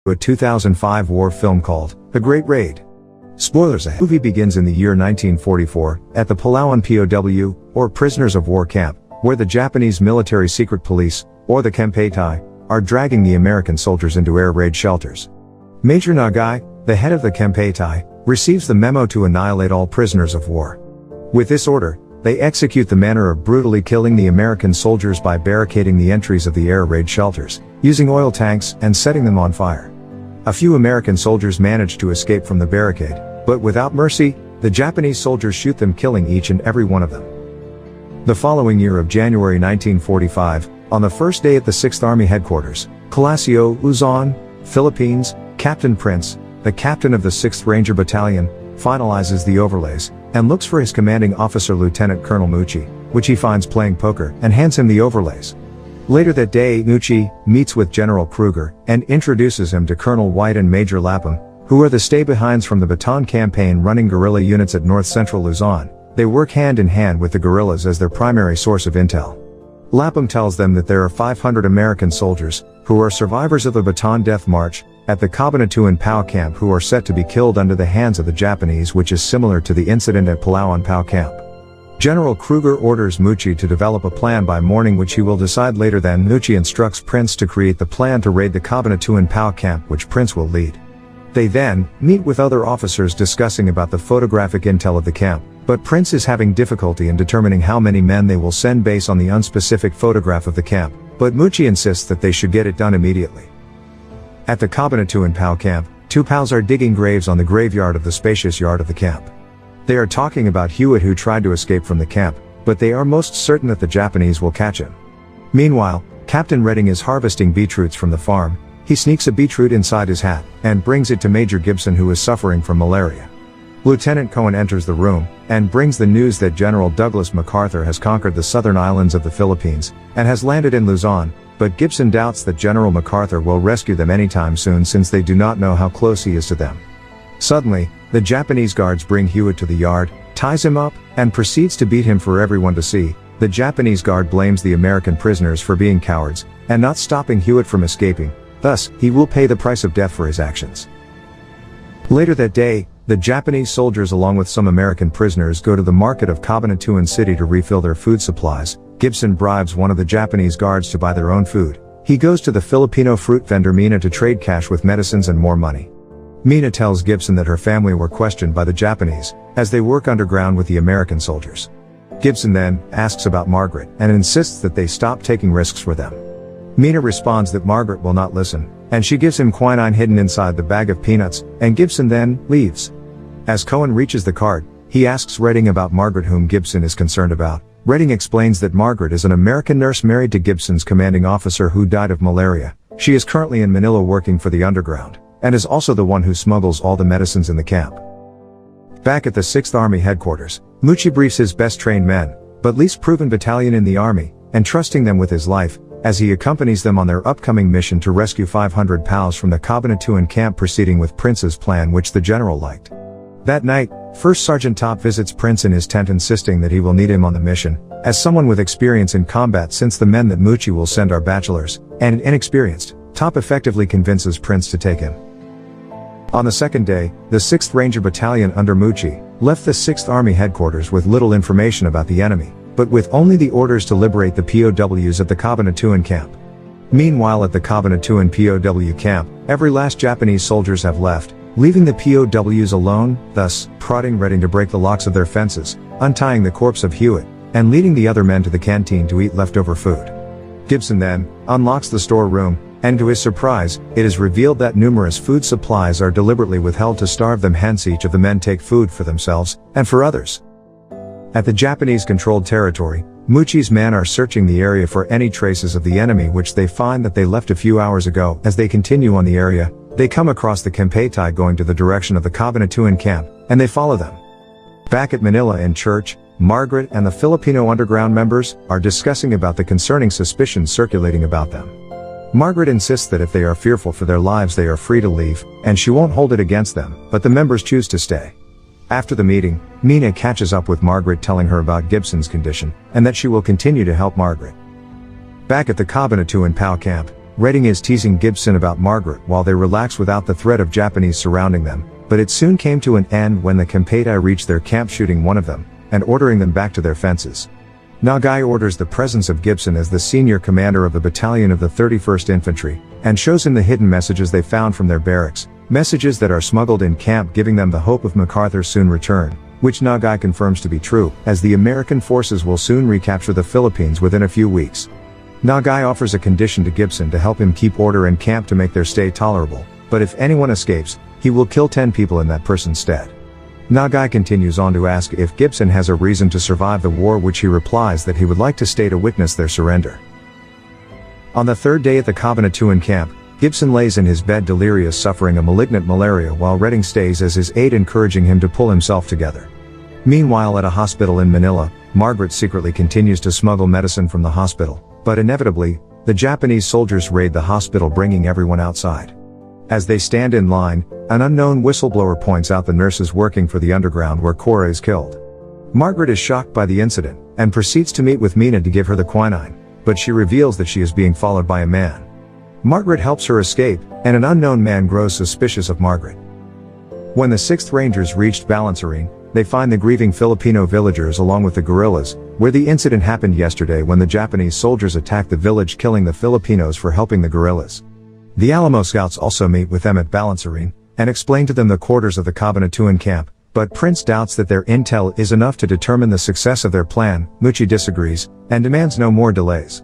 a 2005 war film called The Great Raid. Spoilers ahead. The movie begins in the year 1944, at the Palawan POW, or prisoners of war camp, where the Japanese military secret police, or the Kempeitai, are dragging the American soldiers into air raid shelters. Major Nagai, the head of the Kempeitai, receives the memo to annihilate all prisoners of war. With this order, they execute the manner of brutally killing the American soldiers by barricading the entries of the air raid shelters, using oil tanks, and setting them on fire. A few American soldiers manage to escape from the barricade, but without mercy, the Japanese soldiers shoot them, killing each and every one of them. The following year of January 1945, on the first day at the 6th Army Headquarters, Calacio, Luzon, Philippines, Captain Prince, the captain of the 6th Ranger Battalion, finalizes the overlays, and looks for his commanding officer Lieutenant Colonel Mucci, which he finds playing poker, and hands him the overlays. Later that day, Mucci meets with General Kruger, and introduces him to Colonel White and Major Lapham, who are the stay-behinds from the Bataan campaign running guerrilla units at north-central Luzon. They work hand in hand with the guerrillas as their primary source of intel. Lapham tells them that there are 500 American soldiers, who are survivors of the Bataan Death March, at the Cabanatuan POW camp who are set to be killed under the hands of the Japanese, which is similar to the incident at Palawan POW camp. General Kruger orders Mucci to develop a plan by morning, which he will decide later. Then Mucci instructs Prince to create the plan to raid the Cabanatuan POW camp, which Prince will lead. They then meet with other officers discussing about the photographic intel of the camp, but Prince is having difficulty in determining how many men they will send based on the unspecific photograph of the camp, but Mucci insists that they should get it done immediately. At the Cabanatuan POW camp, two POWs are digging graves on the graveyard of the spacious yard of the camp. They are talking about Hewitt, who tried to escape from the camp, but they are most certain that the Japanese will catch him. Meanwhile, Captain Redding is harvesting beetroots from the farm. He sneaks a beetroot inside his hat, and brings it to Major Gibson, who is suffering from malaria. Lieutenant Cohen enters the room, and brings the news that General Douglas MacArthur has conquered the southern islands of the Philippines, and has landed in Luzon, but Gibson doubts that General MacArthur will rescue them anytime soon, since they do not know how close he is to them. Suddenly, the Japanese guards bring Hewitt to the yard, ties him up, and proceeds to beat him for everyone to see. The Japanese guard blames the American prisoners for being cowards, and not stopping Hewitt from escaping. Thus, he will pay the price of death for his actions. Later that day, the Japanese soldiers along with some American prisoners go to the market of Cabanatuan City to refill their food supplies. Gibson bribes one of the Japanese guards to buy their own food. He goes to the Filipino fruit vendor Mina to trade cash with medicines and more money. Mina tells Gibson that her family were questioned by the Japanese, as they work underground with the American soldiers. Gibson then asks about Margaret, and insists that they stop taking risks for them. Mina responds that Margaret will not listen, and she gives him quinine hidden inside the bag of peanuts, and Gibson then leaves. As Cohen reaches the cart, he asks Redding about Margaret, whom Gibson is concerned about. Redding explains that Margaret is an American nurse married to Gibson's commanding officer who died of malaria. She is currently in Manila working for the underground, and is also the one who smuggles all the medicines in the camp. Back at the 6th Army Headquarters, Mucci briefs his best trained men, but least proven battalion in the army, entrusting them with his life, as he accompanies them on their upcoming mission to rescue 500 POWs from the Cabanatuan camp, proceeding with Prince's plan, which the general liked. That night, First Sergeant Top visits Prince in his tent, insisting that he will need him on the mission, as someone with experience in combat, since the men that Mucci will send are bachelors, and inexperienced. Top effectively convinces Prince to take him. On the second day, the 6th Ranger Battalion under Mucci left the 6th Army Headquarters with little information about the enemy, but with only the orders to liberate the POWs at the Cabanatuan camp. Meanwhile, at the Cabanatuan POW camp, every last Japanese soldiers have left, leaving the POWs alone, thus prodding Redding to break the locks of their fences, untying the corpse of Hewitt, and leading the other men to the canteen to eat leftover food. Gibson then unlocks the storeroom, and to his surprise, it is revealed that numerous food supplies are deliberately withheld to starve them, hence each of the men take food for themselves, and for others. At the Japanese-controlled territory, Mucci's men are searching the area for any traces of the enemy, which they find that they left a few hours ago. As they continue on the area, they come across the Kempeitai going to the direction of the Cabanatuan camp, and they follow them. Back at Manila in church, Margaret and the Filipino underground members are discussing about the concerning suspicions circulating about them. Margaret insists that if they are fearful for their lives, they are free to leave, and she won't hold it against them, but the members choose to stay. After the meeting, Mina catches up with Margaret, telling her about Gibson's condition, and that she will continue to help Margaret. Back at the Cabanatuan POW camp, Redding is teasing Gibson about Margaret while they relax without the threat of Japanese surrounding them, but it soon came to an end when the Kempeitai reached their camp, shooting one of them, and ordering them back to their fences. Nagai orders the presence of Gibson as the senior commander of the battalion of the 31st Infantry, and shows him the hidden messages they found from their barracks, messages that are smuggled in camp, giving them the hope of MacArthur's soon return, which Nagai confirms to be true, as the American forces will soon recapture the Philippines within a few weeks. Nagai offers a condition to Gibson to help him keep order in camp to make their stay tolerable, but if anyone escapes, he will kill 10 people in that person's stead. Nagai continues on to ask if Gibson has a reason to survive the war, which he replies that he would like to stay to witness their surrender. On the third day at the Cabanatuan camp, Gibson lays in his bed delirious, suffering a malignant malaria, while Redding stays as his aide, encouraging him to pull himself together. Meanwhile, at a hospital in Manila, Margaret secretly continues to smuggle medicine from the hospital, but inevitably, the Japanese soldiers raid the hospital, bringing everyone outside. As they stand in line, an unknown whistleblower points out the nurses working for the underground where Cora is killed. Margaret is shocked by the incident, and proceeds to meet with Mina to give her the quinine, but she reveals that she is being followed by a man. Margaret helps her escape, and an unknown man grows suspicious of Margaret. When the 6th Rangers reached Balancerine, they find the grieving Filipino villagers along with the guerrillas, where the incident happened yesterday when the Japanese soldiers attacked the village, killing the Filipinos for helping the guerrillas. The Alamo Scouts also meet with them at Balancerine, and explain to them the quarters of the Cabanatuan camp, but Prince doubts that their intel is enough to determine the success of their plan. Muchi disagrees, and demands no more delays.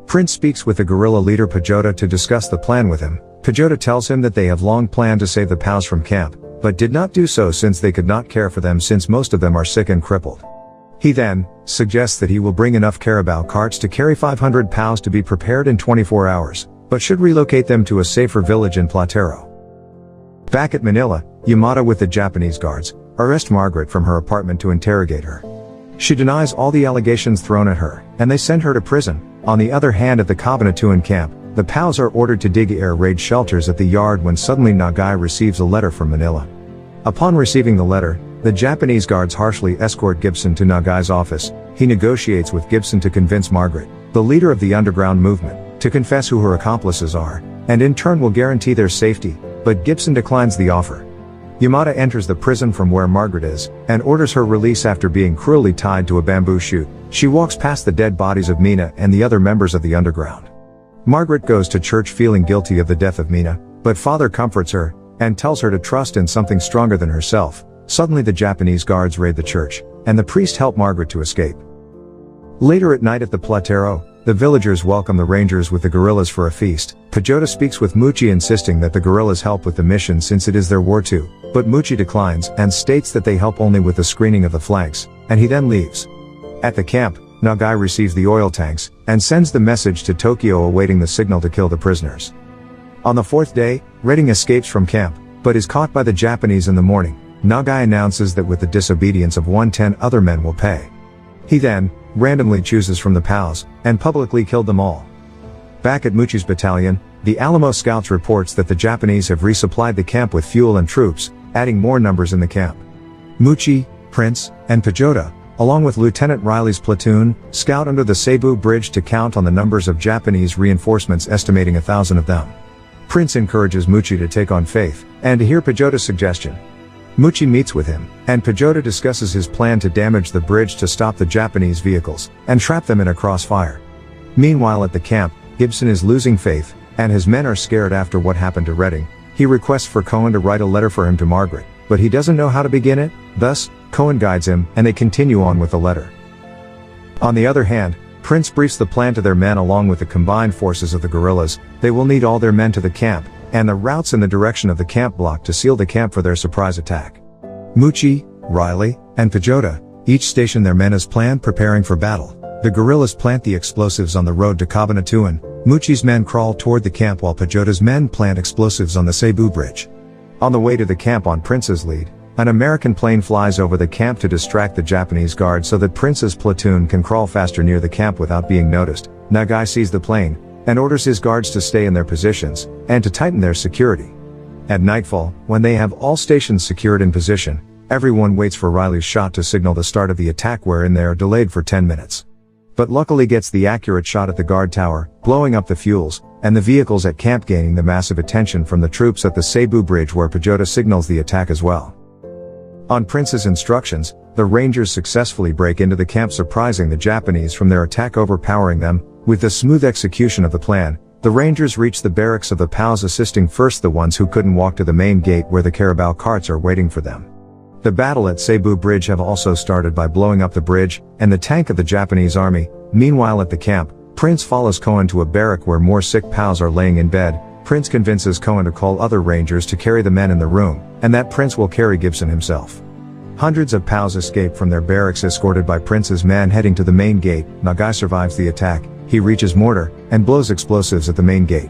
Prince speaks with the guerrilla leader Pajota to discuss the plan with him. Pajota tells him that they have long planned to save the POWs from camp, but did not do so since they could not care for them, since most of them are sick and crippled. He then suggests that he will bring enough carabao carts to carry 500 POWs to be prepared in 24 hours, but should relocate them to a safer village in Platero. Back at Manila, Yamada with the Japanese guards arrest Margaret from her apartment to interrogate her. She denies all the allegations thrown at her, and they send her to prison. On the other hand, at the Cabanatuan camp, the POWs are ordered to dig air raid shelters at the yard when suddenly Nagai receives a letter from Manila. Upon receiving the letter, the Japanese guards harshly escort Gibson to Nagai's office. He negotiates with Gibson to convince Margaret, the leader of the underground movement, to confess who her accomplices are, and in turn will guarantee their safety, but Gibson declines the offer. Yamada enters the prison from where Margaret is, and orders her release after being cruelly tied to a bamboo shoot. She walks past the dead bodies of Mina and the other members of the underground. Margaret goes to church feeling guilty of the death of Mina, but Father comforts her, and tells her to trust in something stronger than herself. Suddenly the Japanese guards raid the church, and the priest help Margaret to escape. Later at night at the Platero, the villagers welcome the Rangers with the guerrillas for a feast. Pajota speaks with Muchi, insisting that the guerrillas help with the mission since it is their war too, but Muchi declines and states that they help only with the screening of the flanks, and he then leaves. At the camp, Nagai receives the oil tanks, and sends the message to Tokyo awaiting the signal to kill the prisoners. On the 4th day, Redding escapes from camp, but is caught by the Japanese in the morning. Nagai announces that with the disobedience of 110 other men will pay. He then randomly chooses from the POWs, and publicly killed them all. Back at Muchi's battalion, the Alamo Scouts reports that the Japanese have resupplied the camp with fuel and troops, adding more numbers in the camp. Muchi, Prince, and Pajota, along with Lieutenant Riley's platoon, scout under the Cebu Bridge to count on the numbers of Japanese reinforcements, estimating 1,000 of them. Prince encourages Muchi to take on faith, and to hear Pajota's suggestion. Muchi meets with him, and Pajota discusses his plan to damage the bridge to stop the Japanese vehicles, and trap them in a crossfire. Meanwhile at the camp, Gibson is losing faith, and his men are scared after what happened to Redding. He requests for Cohen to write a letter for him to Margaret, but he doesn't know how to begin it. Thus, Cohen guides him, and they continue on with the letter. On the other hand, Prince briefs the plan to their men along with the combined forces of the guerrillas. They will need all their men to the camp, and the routes in the direction of the camp block to seal the camp for their surprise attack. Muchi, Riley, and Pajota each station their men as planned, preparing for battle. The guerrillas plant the explosives on the road to Cabanatuan. Muchi's men crawl toward the camp while Pajota's men plant explosives on the Cebu Bridge. On the way to the camp on Prince's lead, an American plane flies over the camp to distract the Japanese guard so that Prince's platoon can crawl faster near the camp without being noticed. Nagai sees the plane, and orders his guards to stay in their positions, and to tighten their security. At nightfall, when they have all stations secured in position, everyone waits for Riley's shot to signal the start of the attack, wherein they are delayed for 10 minutes. but luckily gets the accurate shot at the guard tower, blowing up the fuels, and the vehicles at camp, gaining the massive attention from the troops at the Cebu Bridge, where Pajota signals the attack as well. On Prince's instructions, the Rangers successfully break into the camp, surprising the Japanese from their attack, overpowering them. With the smooth execution of the plan, the Rangers reach the barracks of the POWs, assisting first the ones who couldn't walk to the main gate where the Carabao carts are waiting for them. The battle at Cebu Bridge have also started by blowing up the bridge and the tank of the Japanese army. Meanwhile at the camp, Prince follows Cohen to a barrack where more sick POWs are laying in bed. Prince convinces Cohen to call other Rangers to carry the men in the room, and that Prince will carry Gibson himself. Hundreds of POWs escape from their barracks, escorted by Prince's men heading to the main gate. Nagai survives the attack. He reaches mortar and blows explosives at the main gate.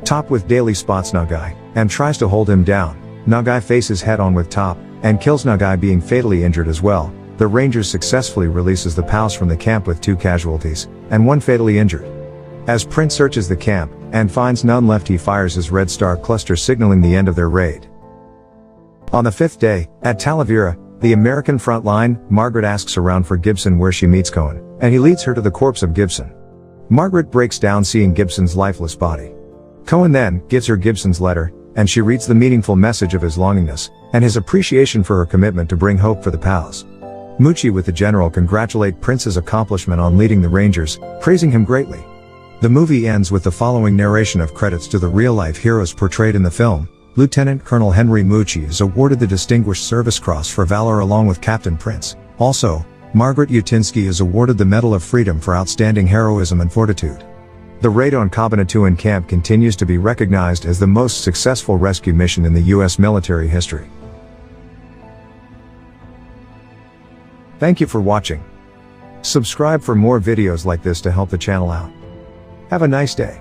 Top with Daly spots Nagai and tries to hold him down. Nagai faces head-on with Top and kills Nagai, being fatally injured as well. The Rangers successfully releases the POWs from the camp with 2 casualties and 1 fatally injured. As Prince searches the camp and finds none left, he fires his Red Star cluster, signaling the end of their raid. On the 5th day, at Talavera, the American front line, Margaret asks around for Gibson, where she meets Cohen, and he leads her to the corpse of Gibson. Margaret breaks down seeing Gibson's lifeless body. Cohen then gives her Gibson's letter, and she reads the meaningful message of his longingness and his appreciation for her commitment to bring hope for the POWs. Mucci with the general congratulate Prince's accomplishment on leading the Rangers, praising him greatly. The movie ends with the following narration of credits to the real-life heroes portrayed in the film. Lieutenant Colonel Henry Mucci is awarded the Distinguished Service Cross for valor along with Captain Prince. Also, Margaret Utinsky is awarded the Medal of Freedom for outstanding heroism and fortitude. The raid on Cabanatuan Camp continues to be recognized as the most successful rescue mission in the U.S. military history. Thank you for watching. Subscribe for more videos like this to help the channel out. Have a nice day.